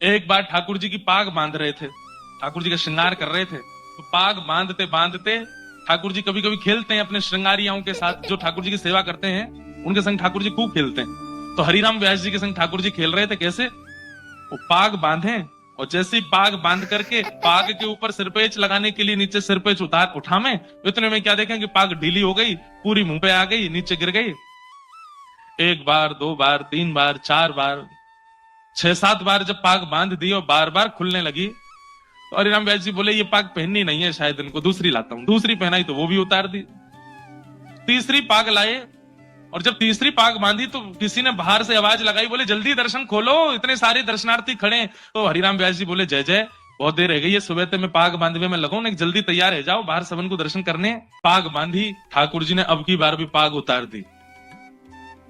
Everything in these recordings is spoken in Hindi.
एक बार ठाकुर जी की पाग बांध रहे थे, ठाकुर जी का श्रृंगार कर रहे थे, तो पाग बांधते बांधते ठाकुर जी कभी कभी खेलते हैं अपने श्रृंगारियों के साथ, जो ठाकुर जी की सेवा करते हैं उनके संग ठाकुर जी खूब खेलते हैं। तो हरिराम व्यास जी के संग ठाकुर जी खेल रहे थे। कैसे? वो पाग बांधे और जैसे ही पाग बांध करके पाग के ऊपर सिरपेच लगाने के लिए नीचे सिरपेच उठावे, इतने में क्या देखें कि पाग ढीली हो गई, पूरी मुंह पे आ गई, नीचे गिर गई। एक बार, दो बार, तीन बार, चार बार, 6-7 बार जब पाग बांध दी और बार बार खुलने लगी, तो हरिराम व्यास जी बोले ये पाग पहननी नहीं है, शायद इनको दूसरी लाता हूं। दूसरी पहनाई तो वो भी उतार दी। तीसरी पाग लाए और जब तीसरी पाग बांधी तो किसी ने बाहर से आवाज लगाई, बोले जल्दी दर्शन खोलो, इतने सारे दर्शनार्थी खड़े। तो हरिराम व्यास जी बोले जय जय, बहुत देर रह गई है, सुबह तक मैं पाग बांधवे में लगूं, एक जल्दी तैयार है, जाओ बाहर सबन को दर्शन करने। पाग बांधी, ठाकुर जी ने अब की बार भी पाग उतार दी।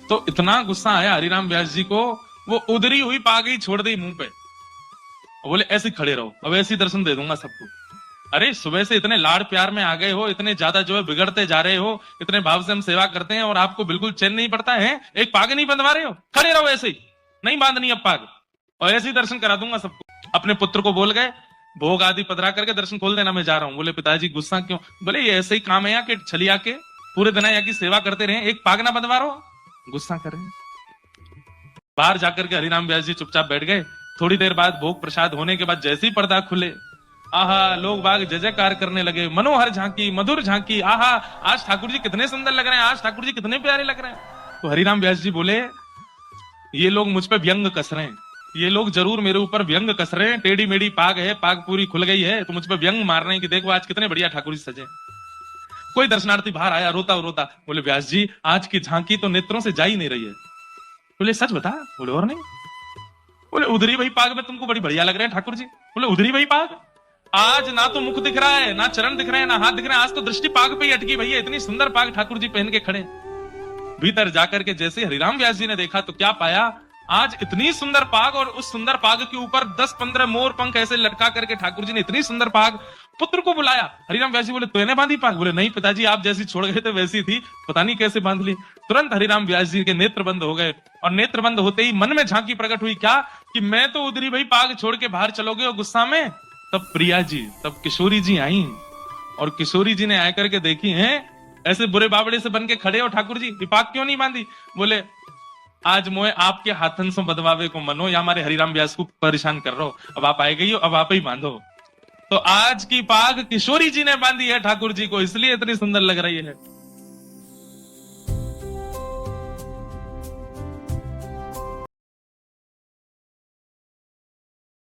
तो इतना गुस्सा आया हरिराम व्यास जी को, वो उधरी हुई पाग ही छोड़ दी मुंह पे, बोले ऐसे खड़े रहो, अब ऐसे दर्शन दे दूंगा सबको। अरे सुबह से इतने लाड़ प्यार में आ गए हो, इतने ज्यादा जो है बिगड़ते जा रहे हो, इतने भाव से हम सेवा करते हैं और आपको बिल्कुल चैन नहीं पड़ता है, एक पाग नहीं बंधवा रहे हो, खड़े रहो ऐसे ही, नहीं बांधनी अब पाग, और ऐसे ही दर्शन करा दूंगा सबको। अपने पुत्र को बोल गए, भोग आदि पधरा करके दर्शन खोल देना, मैं जा रहा हूं। बोले पिताजी गुस्सा क्यों? बोले ये ऐसे ही काम है यहाँ के, छलिया के पूरे दिन यहाँ की सेवा करते रहे, एक पाग ना बंधवा रहो, गुस्सा करें। बाहर जाकर के हरिराम व्यास जी चुपचाप बैठ गए। थोड़ी देर बाद भोग प्रसाद होने के बाद जैसे ही पर्दा खुले, आहा, लोग बाग जय जयकार करने लगे, मनोहर झांकी, मधुर झांकी, आहा, आज ठाकुर जी कितने सुंदर लग रहे हैं, आज ठाकुर जी कितने प्यारे लग रहे हैं। तो हरिराम व्यास जी बोले ये लोग मुझ पे व्यंग कस रहे हैं, ये लोग जरूर मेरे ऊपर व्यंग कस रहे हैं, टेढ़ी मेढ़ी पाग है, पाग पूरी खुल गई है, तो मुझ पे व्यंग मार रहे हैं कि देखो आज कितने बढ़िया ठाकुर जी सजे। कोई दर्शनार्थी बाहर आया रोता रोता, बोले व्यास जी आज की झांकी तो नेत्रों से जा ही नहीं रही है। बोले सच बता? बोले और नहीं। बोले उधरी वही पाग में तुमको बड़ी बढ़िया लग रहे हैं ठाकुर जी। बोले उधरी वही पाग, आज ना तो मुख दिख रहा है, ना चरण दिख रहे हैं, ना हाथ दिख रहे हैं, आज तो दृष्टि पाग पे ही अटकी भैया, इतनी सुंदर पाग ठाकुर जी पहन के खड़े। भीतर जाकर के जैसे हरिराम व्यास जी ने देखा तो क्या पाया, आज इतनी सुंदर पाग और उस सुंदर पाग के ऊपर 10-15 मोर पंख ऐसे लटका करके ठाकुर जी ने इतनी सुंदर पाग। पुत्र को बुलाया, हरिराम व्यास जी बोले तूने बांधी पाग? बोले नहीं पिताजी, आप जैसी छोड़ गए थे वैसी थी, पता नहीं कैसे बांध ली। तुरंत हरिराम व्यास जी के नेत्र बंद हो गए और नेत्र बंद होते ही मन में झांकी प्रकट हुई, क्या कि मैं तो उधरी भाई पाग छोड़ के बाहर चलोगे और गुस्सा में। तब प्रिया जी, तब किशोरी जी आई और किशोरी जी ने आकर के देखी है ऐसे बुरे बाबड़े से बन के खड़े हो ठाकुर जी, पाग क्यों नहीं बांधी? बोले आज मोए आपके हाथन से बदवावे को मनो, या हमारे हरिराम व्यास को परेशान कर रहे हो, अब आप आए गई हो, अब आप ही बांधो। तो आज की पाग किशोरी जी ने बांधी है ठाकुर जी को, इसलिए इतनी सुंदर लग रही है।